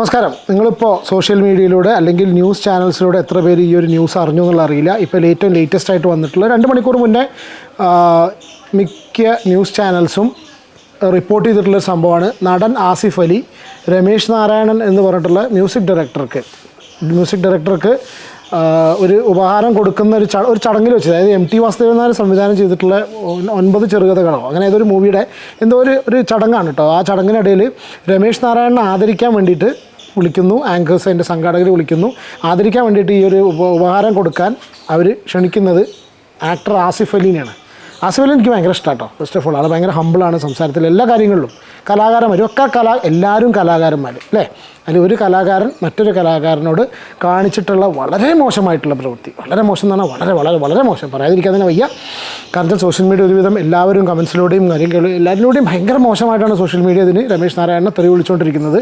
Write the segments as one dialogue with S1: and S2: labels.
S1: നമസ്കാരം. നിങ്ങളിപ്പോൾ സോഷ്യൽ മീഡിയയിലൂടെ അല്ലെങ്കിൽ ന്യൂസ് ചാനൽസിലൂടെ എത്ര പേര് ഈ ഒരു ന്യൂസ് അറിഞ്ഞു എന്നുള്ള അറിയില്ല. ഇപ്പോൾ ഏറ്റവും ലേറ്റസ്റ്റ് ആയിട്ട് വന്നിട്ടുള്ള 2 മണിക്കൂർ മുന്നേ മിക്ക ന്യൂസ് ചാനൽസും റിപ്പോർട്ട് ചെയ്തിട്ടുള്ള സംഭവമാണ്. നടൻ ആസിഫ് അലി രമേശ് നാരായണൻ എന്ന് പറഞ്ഞിട്ടുള്ള മ്യൂസിക് ഡയറക്ടർക്ക് ഒരു ഉപഹാരം കൊടുക്കുന്ന ഒരു ചടങ്ങിൽ വെച്ച്, അതായത് MT വാസുദേവൻ നായർ സംവിധാനം ചെയ്തിട്ടുള്ള 9 ചെറുകഥകളോ അങ്ങനെ ഏതൊരു മൂവിയുടെ എന്തോ ഒരു ചടങ്ങാണ് കേട്ടോ. ആ ചടങ്ങിനിടയിൽ രമേശ് നാരായണനെ ആദരിക്കാൻ വേണ്ടിയിട്ട് വിളിക്കുന്നു, ആങ്കേഴ്സ് അതിൻ്റെ സംഘാടകർ വിളിക്കുന്നു. ആദരിക്കാൻ വേണ്ടിയിട്ട് ഈ ഒരു ഉപഹാരം കൊടുക്കാൻ അവർ ക്ഷണിക്കുന്നത് ആക്ടർ ആസിഫ് അലിനെയാണ്. ആസിഫ് അലി എനിക്ക് ഭയങ്കര ഇഷ്ടമാണ് കേട്ടോ. ഫസ്റ്റ് ഓഫ് ഓൾ ആൾ ഭയങ്കര ഹമ്പിളാണ് സംസാരത്തിൽ, എല്ലാ കാര്യങ്ങളിലും. കലാകാരന്മാർ എല്ലാവരും കലാകാരന്മാർ അല്ലേ. അതിൽ ഒരു കലാകാരൻ മറ്റൊരു കലാകാരനോട് കാണിച്ചിട്ടുള്ള വളരെ മോശമായിട്ടുള്ള പ്രവൃത്തി, വളരെ മോശം എന്ന് പറഞ്ഞാൽ വളരെ മോശം, പറയാതിരിക്കാൻ തന്നെ വയ്യ. കാരണം സോഷ്യൽ മീഡിയ ഒരുവിധം എല്ലാവരും കമൻസിലൂടെയും എല്ലാവരിലൂടെയും ഭയങ്കര മോശമായിട്ടാണ് സോഷ്യൽ മീഡിയ ഇതിന് രമേശ് നാരായണനെ തെറി വിളിച്ചുകൊണ്ടിരിക്കുന്നത്.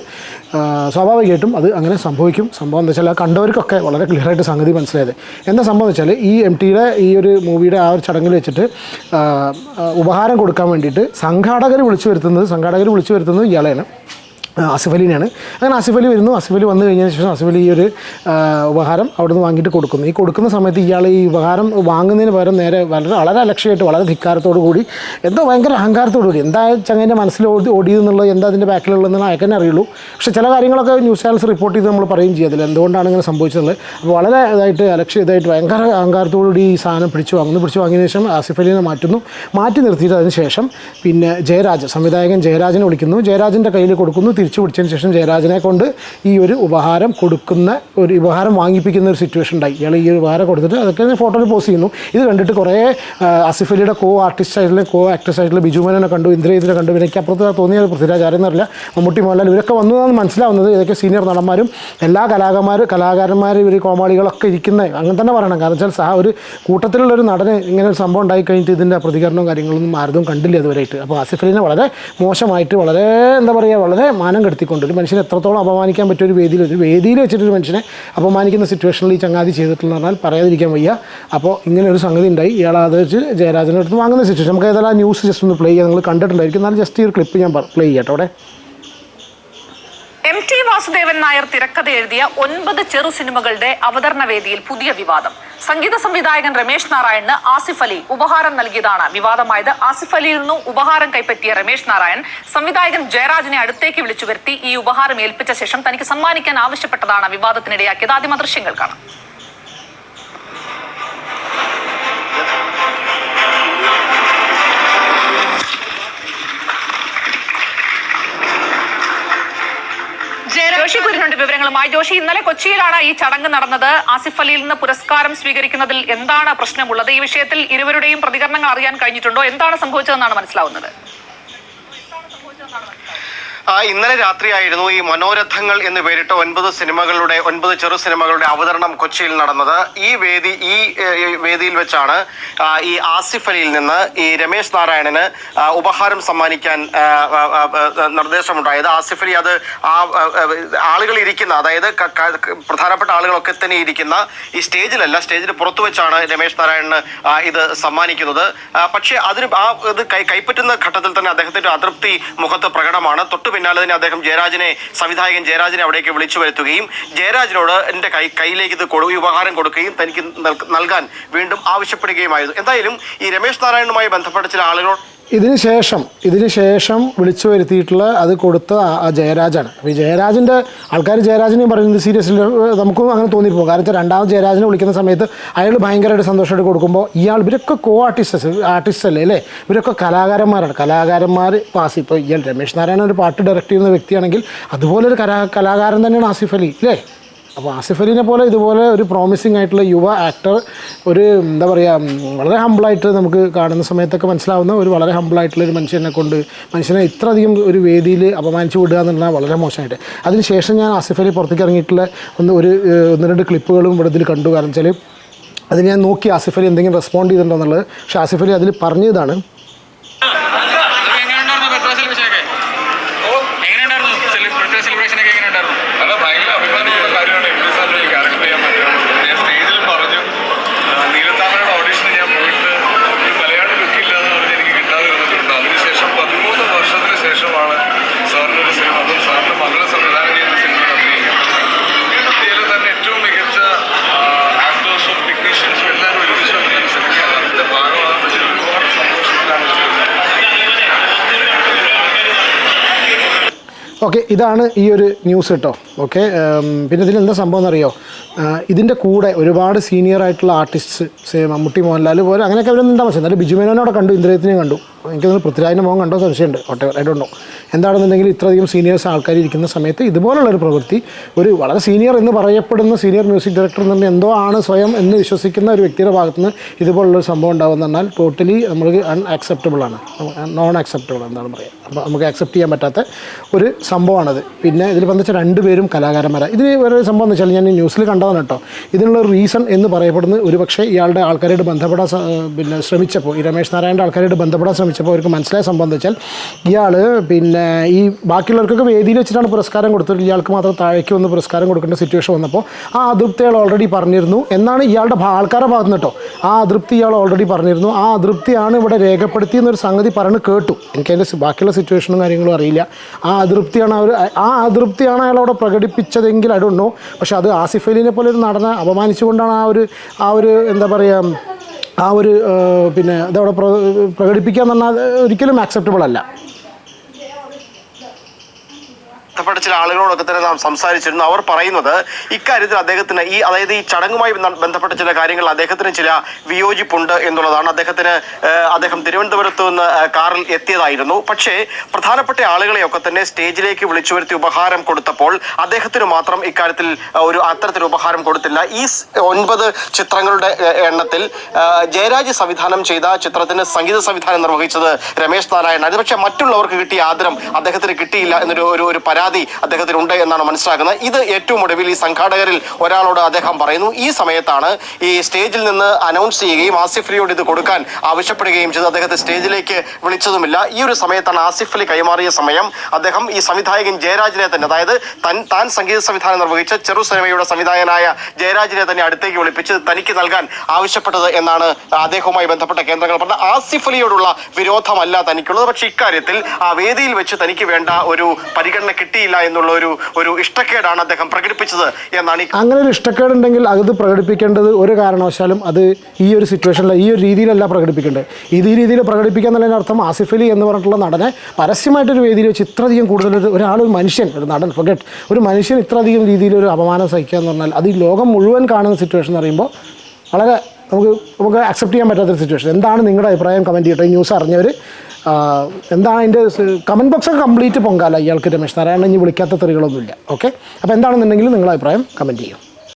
S1: സ്വാഭാവികമായിട്ടും അത് അങ്ങനെ സംഭവിക്കും. സംഭവം എന്താ വെച്ചാൽ കണ്ടവർക്കൊക്കെ വളരെ ക്ലിയറായിട്ട് സംഗതി മനസ്സിലായത്. എന്താ സംഭവം എന്ന് വെച്ചാൽ ഈ MTയുടെ ഈ ഒരു മൂവിയുടെ ആ ഒരു ചടങ്ങിൽ വെച്ചിട്ട് ഉപഹാരം കൊടുക്കാൻ വേണ്ടിയിട്ട് സംഘാടകർ വിളിച്ചു വരുത്തുന്നത് ഇയാളെയാണ്, ആസിഫ് അലിനെയാണ്. അങ്ങനെ ആസിഫ് അലി വരുന്നു. ആസിഫ് അലി വന്നു കഴിഞ്ഞതിന് ശേഷം ആസിഫ് അലി ഈ ഒരു ഉപഹാരം അവിടെ നിന്ന് വാങ്ങിയിട്ട് കൊടുക്കുന്നു. ഈ കൊടുക്കുന്ന സമയത്ത് ഇയാൾ ഈ ഉപഹാരം വാങ്ങുന്നതിന് പകരം നേരെ വളരെ അലക്ഷ്യമായിട്ട് വളരെ ധിക്കാരത്തോടു കൂടി, എന്തോ ഭയങ്കര അഹങ്കാരത്തോടു കൂടി, എന്താ ചങ്ങേൻ്റെ മനസ്സിൽ ഓടിയെന്നുള്ളത്, എന്താ അതിൻ്റെ ബാക്കിലുള്ളതെന്ന് അയക്കാൻ അറിയുള്ളൂ. പക്ഷേ ചില കാര്യങ്ങളൊക്കെ ന്യൂസ് ചാനൽസ് റിപ്പോർട്ട് ചെയ്ത് നമ്മൾ പറയും ചെയ്യത്തില്ല എന്തുകൊണ്ടാണ് ഇങ്ങനെ സംഭവിച്ചത്. അപ്പോൾ വളരെ ഇതായിട്ട് ഭയങ്കര അഹങ്കാരത്തോടുകൂടി ഈ സാധനം പിടിച്ചു വാങ്ങിയതിന് ശേഷം ആസിഫ് അലിനെ മാറ്റി നിർത്തിയിട്ട് അതിന് ശേഷം പിന്നെ സംവിധായകൻ ജയരാജനെ വിളിക്കുന്നു. ജയരാജൻ്റെ കയ്യിൽ കൊടുക്കുന്നു. തിരിച്ചു പിടിച്ചതിന് ശേഷം ജയരാജനെ കൊണ്ട് ഈ ഒരു ഉപഹാരം വാങ്ങിപ്പിക്കുന്ന ഒരു സിറ്റുവേഷൻ ഉണ്ടായി. ഇയാൾ ഈ ഉപഹാരം കൊടുത്തിട്ട് അതൊക്കെ ഫോട്ടോയിൽ പോസ്റ്റ് ചെയ്യുന്നു. ഇത് കണ്ടിട്ട് കുറേ ആസിഫ് അലിയുടെ കോ ആക്ടേഴ്സ് ആയിട്ടുള്ള ബിജുമേനനെ കണ്ടു, ഇന്ദ്രജിത്തിനെ കണ്ടു. എനിക്ക് അപ്പുറത്ത് തോന്നിയത് പൃഥ്വിരാജ് ആരെന്നറിയില്ല, മമ്മൂട്ടി മോഹൻലാൽ ഇവരൊക്കെ വന്നതാണ് മനസ്സിലാവുന്നത്. ഇതൊക്കെ സീനിയർ നടന്മാരും എല്ലാ കലാകാരന്മാരും ഇവർ കോമാളികളൊക്കെ ഇരിക്കുന്നത് അങ്ങനെ തന്നെ പറയണം. കാരണം വെച്ചാൽ ഒരു കൂട്ടത്തിലുള്ളൊരു നടന് ഇങ്ങനെ ഒരു സംഭവം ഉണ്ടായി കഴിഞ്ഞിട്ട് ഇതിൻ്റെ പ്രതികരണവും കാര്യങ്ങളൊന്നും ആരും കണ്ടില്ല ഇതുവരെയായിട്ട്. അപ്പോൾ ആസിഫ് അലിനെ വളരെ മോശമായിട്ട് വളരെ മാനം കെടുത്തിക്കൊണ്ട് ഒരു മനുഷ്യനെ എത്രത്തോളം അപമാനിക്കാൻ പറ്റിയ ഒരു വേദിയിൽ വെച്ചിട്ടൊരു മനുഷ്യനെ അപമാനിക്കുന്ന സിറ്റുവേഷനിൽ ഈ ചങ്ങാതി ചെയ്തിട്ടുള്ള പറഞ്ഞാൽ പറയാതിരിക്കാൻ വയ്യ. അപ്പോൾ ഇങ്ങനെ ഒരു സംഗതി ഉണ്ടായി. ഇയാൾ അത് വെച്ച് ജയരാജൻ്റെ അടുത്ത് വാങ്ങുന്ന സിറ്റുവേഷൻ. നമുക്ക് ഏതായാലും ആ ന്യൂസ് ജസ്റ്റ് ഒന്ന് പ്ലേ ചെയ്യാം. നിങ്ങൾ കണ്ടിട്ടുണ്ടായിരിക്കും. എന്നാലും ജസ്റ്റ് ഈ ഒരു ക്ലിപ്പ് ഞാൻ പ്ലേ ചെയ്യട്ടോ. അവിടെ
S2: MT വാസുദേവൻ നായർ തിരക്കഥ എഴുതിയ 9 ചെറു സിനിമകളുടെ അവതരണ വേദിയിൽ പുതിയ വിവാദം. സംഗീത സംവിധായകൻ രമേശ് നാരായണന് ആസിഫ് അലി ഉപഹാരം നൽകിയതാണ് വിവാദമായത്. ആസിഫ് അലിയിൽ നിന്നും ഉപഹാരം കൈപ്പറ്റിയ രമേശ് നാരായൺ സംവിധായകൻ ജയരാജനെ അടുത്തേക്ക് വിളിച്ചു വരുത്തി ഈ ഉപഹാരം ഏൽപ്പിച്ച ശേഷം തനിക്ക് സമ്മാനിക്കാൻ ആവശ്യപ്പെട്ടതാണ് വിവാദത്തിനിടയാക്കിയത്. ആദ്യം ദൃശ്യങ്ങൾ കാണാം. ജോഷി കുര്യനുണ്ട് വിവരങ്ങളുമായി. ജോഷി, ഇന്നലെ കൊച്ചിയിലാണ് ഈ ചടങ്ങ് നടന്നത്. ആസിഫ് അലിയിൽ നിന്ന് പുരസ്കാരം സ്വീകരിക്കുന്നതിൽ എന്താണ് പ്രശ്നമുള്ളത്? ഈ വിഷയത്തിൽ ഇരുവരുടെയും പ്രതികരണങ്ങൾ അറിയാൻ കഴിഞ്ഞിട്ടുണ്ടോ? എന്താണ് സംഭവിച്ചതെന്നാണ് മനസ്സിലാവുന്നത്?
S3: ഇന്നലെ രാത്രിയായിരുന്നു ഈ മനോരഥങ്ങൾ എന്ന് പേരിട്ട 9 ചെറു സിനിമകളുടെ അവതരണം കൊച്ചിയിൽ നടന്നത്. ഈ വേദിയിൽ വെച്ചാണ് ഈ ആസിഫ് അലിയിൽ നിന്ന് ഈ രമേശ് നാരായണന് ഉപഹാരം സമ്മാനിക്കാൻ നിർദ്ദേശമുണ്ടായത്. ആസിഫ് അലി അത് ആളുകൾ ഇരിക്കുന്ന, അതായത് പ്രധാനപ്പെട്ട ആളുകളൊക്കെ തന്നെ ഇരിക്കുന്ന ഈ സ്റ്റേജിലല്ല, സ്റ്റേജിന് പുറത്തു വെച്ചാണ് രമേശ് നാരായണന് ഇത് സമ്മാനിക്കുന്നത്. പക്ഷേ ഇത് കൈപ്പറ്റുന്ന ഘട്ടത്തിൽ തന്നെ അദ്ദേഹത്തിന്റെ അതൃപ്തി മുഖത്ത് പ്രകടമാണ്. തൊട്ടു പിന്നാലെ തന്നെ അദ്ദേഹം സംവിധായകൻ ജയരാജനെ അവിടേക്ക് വിളിച്ചു വരുത്തുകയും ജയരാജനോട് എൻ്റെ കയ്യിലേക്ക് ഇത് ഉപഹാരം കൊടുക്കുകയും തനിക്ക് നൽകാൻ വീണ്ടും ആവശ്യപ്പെടുകയുമായിരുന്നു. എന്തായാലും ഈ രമേശ് നാരായണനുമായി ബന്ധപ്പെട്ട ചില ആളുകളോട്
S1: ഇതിന് ശേഷം വിളിച്ചു വരുത്തിയിട്ടുള്ള അത് കൊടുത്ത ആ ജയരാജാണ്. അപ്പോൾ ഈ ജയരാജനെയും പറയുന്നത് സീരിയസ്ലി നമുക്കും അങ്ങനെ തോന്നിപ്പോകും. കാരണം വെച്ചാൽ രണ്ടാമത് ജയരാജനെ വിളിക്കുന്ന സമയത്ത് അയാൾ ഭയങ്കരമായിട്ട് സന്തോഷമായിട്ട് കൊടുക്കുമ്പോൾ ഇവരൊക്കെ ആർട്ടിസ്റ്റ് അല്ലേ. ഇവരൊക്കെ കലാകാരന്മാർ. ഇപ്പോൾ ഇയാൾ രമേശ് നാരായണൻ ഒരു പാട്ട് ഡയറക്റ്റ് ചെയ്യുന്ന വ്യക്തിയാണെങ്കിൽ അതുപോലെ ഒരു കലാകാരൻ തന്നെയാണ് ആസിഫ് അലി അല്ലേ. അപ്പോൾ ആസിഫ് അലിനെ പോലെ ഇതുപോലെ ഒരു പ്രോമിസിങ് ആയിട്ടുള്ള യുവ ആക്ടർ, ഒരു എന്താ പറയുക, വളരെ ഹമ്പിളായിട്ട് നമുക്ക് കാണുന്ന സമയത്തൊക്കെ മനസ്സിലാവുന്ന ഒരു വളരെ ഹമ്പിളായിട്ടുള്ള ഒരു മനുഷ്യനെ ഇത്രയധികം ഒരു വേദിയിൽ അപമാനിച്ചു വിടുക എന്നുള്ളത് വളരെ മോശമായിട്ട്. അതിനുശേഷം ഞാൻ ആസിഫ് അലി പുറത്തേക്ക് ഇറങ്ങിയിട്ടുള്ള ഒന്ന് രണ്ട് ക്ലിപ്പുകളും ഇവിടെ ഇതിൽ കണ്ടു. കാരണം വെച്ചാൽ അത് ഞാൻ നോക്കി ആസിഫ് അലി എന്തെങ്കിലും റെസ്പോണ്ട് ചെയ്തിട്ടുണ്ടോ എന്നുള്ളത്. പക്ഷേ ആസിഫ് അലി അതിൽ പറഞ്ഞതാണ്
S4: സാറിൻ്റെ ഒരു സിനിമ, അതും സാറിൻ്റെ മകളെ സംവിധാനം ചെയ്യുന്ന സിനിമ
S1: ഓക്കെ, ഇതാണ് ഈ ഒരു ന്യൂസ് കേട്ടോ. ഓക്കെ, പിന്നെ ഇതിലെന്താ സംഭവം എന്നറിയോ, ഇതിൻ്റെ കൂടെ ഒരുപാട് സീനിയർ ആയിട്ടുള്ള ആർട്ടിസ്റ്റ്സ് മമ്മൂട്ടി, മോഹൻലാൽ പോലെ അങ്ങനെയൊക്കെ അവരൊന്നും ഉണ്ടാവും. പക്ഷേ എന്നാലും ബിജു മേനോനോടെ കണ്ടു, ഇന്ദ്രജിത്തിനെയും കണ്ടു. എനിക്കൊന്ന് പൃഥ്വിരാജിൻ്റെ മോഹൻ കണ്ടോ സംശയമുണ്ട്. I don't know. എന്താണെന്നുണ്ടെങ്കിൽ ഇത്രയധികം സീനിയേഴ്സ് ആൾക്കാർ ഇരിക്കുന്ന സമയത്ത് ഇതുപോലുള്ളൊരു പ്രവൃത്തി, ഒരു വളരെ സീനിയർ എന്ന് പറയപ്പെടുന്ന സീനിയർ മ്യൂസിക് ഡയറക്ടർ എന്ന് പറഞ്ഞാൽ എന്തോ ആണ് സ്വയം എന്ന് വിശ്വസിക്കുന്ന ഒരു വ്യക്തിയുടെ ഭാഗത്തുനിന്ന് ഇതുപോലുള്ളൊരു സംഭവം ഉണ്ടാകുമെന്ന് പറഞ്ഞാൽ ടോട്ടലി നമുക്ക് അൺആക്സെപ്റ്റബിൾ ആണ്, നോൺ ആക്സെപ്റ്റബിൾ എന്താണ് പറയുക. അപ്പോൾ നമുക്ക് ആക്സെപ്റ്റ് ചെയ്യാൻ പറ്റാത്ത ഒരു സംഭവമാണത്. പിന്നെ ഇതിൽ ബന്ധിച്ച രണ്ടുപേരും കലാകാരന്മാരാണ്. ഇതിന് വേറൊരു സംഭവം എന്ന് വെച്ചാൽ ഞാൻ ന്യൂസിൽ കണ്ടതാണ് കേട്ടോ. ഇതിനുള്ള റീസൺ എന്ന് പറയപ്പെടുന്നത് ഒരു പക്ഷേ ഇയാളുടെ ആൾക്കാരോട് ബന്ധപ്പെടാൻ പിന്നെ ശ്രമിച്ചപ്പോൾ, ഈ രമേശ് നാരായണൻ്റെ ആൾക്കാരോട് ബന്ധപ്പെടാൻ ശ്രമിച്ചപ്പോൾ അവർക്ക് മനസ്സിലായ സംഭവം എന്ന് വെച്ചാൽ ഇയാൾ പിന്നെ ഈ ബാക്കിയുള്ളവർക്കൊക്കെ വേദിയിൽ വെച്ചിട്ടാണ് പുരസ്കാരം കൊടുത്തത്, ഇയാൾക്ക് മാത്രം താഴേക്ക് വന്ന് പുരസ്കാരം കൊടുക്കേണ്ട സിറ്റുവേഷൻ വന്നപ്പോൾ ആ അതൃപ്തി അയാൾ ഓൾറെഡി പറഞ്ഞിരുന്നു എന്നാണ് ഇയാളുടെ ആൾക്കാരുടെ ഭാഗത്ത് കേട്ടോ. ആ അതൃപ്തി ഇയാൾ ഓൾറെഡി പറഞ്ഞിരുന്നു. ആ അതൃപ്തിയാണ് ഇവിടെ രേഖപ്പെടുത്തിയെന്നൊരു സംഗതി പറഞ്ഞ് കേട്ടു. എനിക്കതിൻ്റെ ബാക്കിയുള്ള സിറ്റുവേഷനും കാര്യങ്ങളും അറിയില്ല. ആ അതൃപ്തിയാണ് അയാൾ അവിടെ പ്രകടിപ്പിച്ചതെങ്കിൽ ഐ ഡോണ്ട് നോ. പക്ഷേ അത് ആസിഫ് അലിനെ പോലെ ഒരു നടനെ അപമാനിച്ചുകൊണ്ടാണ് ആ ഒരു എന്താ പറയുക, പിന്നെ അതവിടെ പ്രകടിപ്പിക്കുക എന്ന് പറഞ്ഞാൽ ഒരിക്കലും ആക്സെപ്റ്റബിൾ അല്ല.
S3: ബന്ധപ്പെട്ട ചില ആളുകളോടൊക്കെ തന്നെ നാം സംസാരിച്ചിരുന്നു. അവർ പറയുന്നത് ഇക്കാര്യത്തിൽ അദ്ദേഹത്തിന് അതായത് ഈ ചടങ്ങുമായി ബന്ധപ്പെട്ട ചില കാര്യങ്ങൾ അദ്ദേഹത്തിന് ചില വിയോജിപ്പുണ്ട് എന്നുള്ളതാണ്. അദ്ദേഹം തിരുവനന്തപുരത്ത് നിന്ന് കാറിൽ എത്തിയതായിരുന്നു. പക്ഷേ പ്രധാനപ്പെട്ട ആളുകളെയൊക്കെ തന്നെ സ്റ്റേജിലേക്ക് വിളിച്ചു വരുത്തി ഉപഹാരം കൊടുത്തപ്പോൾ അദ്ദേഹത്തിന് മാത്രം ഇക്കാര്യത്തിൽ അത്തരത്തിൽ ഉപഹാരം കൊടുത്തില്ല. ഈ 9 ചിത്രങ്ങളുടെ എണ്ണത്തിൽ ജയരാജ് സംവിധാനം ചെയ്ത ചിത്രത്തിന് സംഗീത സംവിധാനം നിർവഹിച്ചത് രമേശ് നാരായണൻ. പക്ഷേ മറ്റുള്ളവർക്ക് കിട്ടിയ ആദരം അദ്ദേഹത്തിന് കിട്ടിയില്ല എന്നൊരു പരാതി അദ്ദേഹത്തിനുണ്ട് എന്നാണ് മനസ്സിലാക്കുന്നത്. ഇത് ഏറ്റവും ഒടുവിൽ ഈ സംഘാടകരിൽ ഒരാളോട് അദ്ദേഹം പറയുന്നു. ഈ സമയത്താണ് ഈ സ്റ്റേജിൽ നിന്ന് അനൗൺസ് ചെയ്യുകയും ആസിഫ് അലിയോട് ഇത് കൊടുക്കാൻ ആവശ്യപ്പെടുകയും ചെയ്ത് അദ്ദേഹത്തെ സ്റ്റേജിലേക്ക് വിളിച്ചതുമില്ല. ഈ ഒരു സമയത്താണ് ആസിഫ് അലി കൈമാറിയ സമയം അദ്ദേഹം ഈ സംവിധായകൻ ജയരാജിനെ തന്നെ, അതായത് താൻ സംഗീത സംവിധാനം നിർവഹിച്ച ചെറു സിനിമയുടെ സംവിധായകനായ ജയരാജിനെ തന്നെ അടുത്തേക്ക് വിളിപ്പിച്ച് തനിക്ക് നൽകാൻ ആവശ്യപ്പെട്ടത് എന്നാണ് അദ്ദേഹവുമായി ബന്ധപ്പെട്ട കേന്ദ്രങ്ങൾ പറഞ്ഞത്. ആസിഫ് അലിയോടുള്ള വിരോധമല്ല തനിക്കുള്ളത്, പക്ഷേ ഇക്കാര്യത്തിൽ ആ വേദിയിൽ വെച്ച് തനിക്ക് വേണ്ട ഒരു പരിഗണന കിട്ടിയില്ല എന്നുള്ള ഒരു ഇഷ്ടക്കേടാണ് അദ്ദേഹം പ്രകടിപ്പിച്ചത് എന്നാണ്.
S1: അങ്ങനെ ഒരു ഇഷ്ടക്കേടുണ്ടെങ്കിൽ അത് പ്രകടിപ്പിക്കേണ്ടത് ഒരു കാരണവശാലും അത് ഈ ഒരു സിറ്റുവേഷനിൽ ഈ ഒരു രീതിയിലല്ല പ്രകടിപ്പിക്കേണ്ടത്. ഈ രീതിയിൽ പ്രകടിപ്പിക്കുക എന്നുള്ളതിന് അർത്ഥം ആസിഫ് അലി എന്ന് പറഞ്ഞിട്ടുള്ള നടനെ പരസ്യമായിട്ടൊരു വേദിയിൽ വെച്ച് ഇത്രയധികം കൂടുതൽ ഒരു മനുഷ്യൻ, ഒരു നടൻ ഫൊഗറ്റ്, ഒരു മനുഷ്യൻ ഇത്രയധികം രീതിയിലൊരു അപമാനം സഹിക്കുക എന്ന് പറഞ്ഞാൽ അത് ഈ ലോകം മുഴുവൻ കാണുന്ന സിറ്റുവേഷൻ എന്ന് പറയുമ്പോൾ വളരെ നമുക്ക് അക്സെപ്റ്റ് ചെയ്യാൻ പറ്റാത്തൊരു സിറ്റുവേഷൻ. എന്താണ് നിങ്ങളുടെ അഭിപ്രായം? കമൻറ്റ് ചെയ്യട്ടെ. ഈ ന്യൂസ് അറിഞ്ഞവർ എന്താണ് അതിൻ്റെ കമൻറ്റ് ബോക്സൊക്കെ കംപ്ലീറ്റ് പൊങ്കാല. ഇയാൾക്ക് രമേശ് നാരായണൻ ഇനി വിളിക്കാത്ത തെറികളൊന്നുമില്ല. ഓക്കെ, അപ്പോൾ എന്താണെന്നുണ്ടെങ്കിൽ നിങ്ങളുടെ അഭിപ്രായം കമൻറ്റ് ചെയ്യും.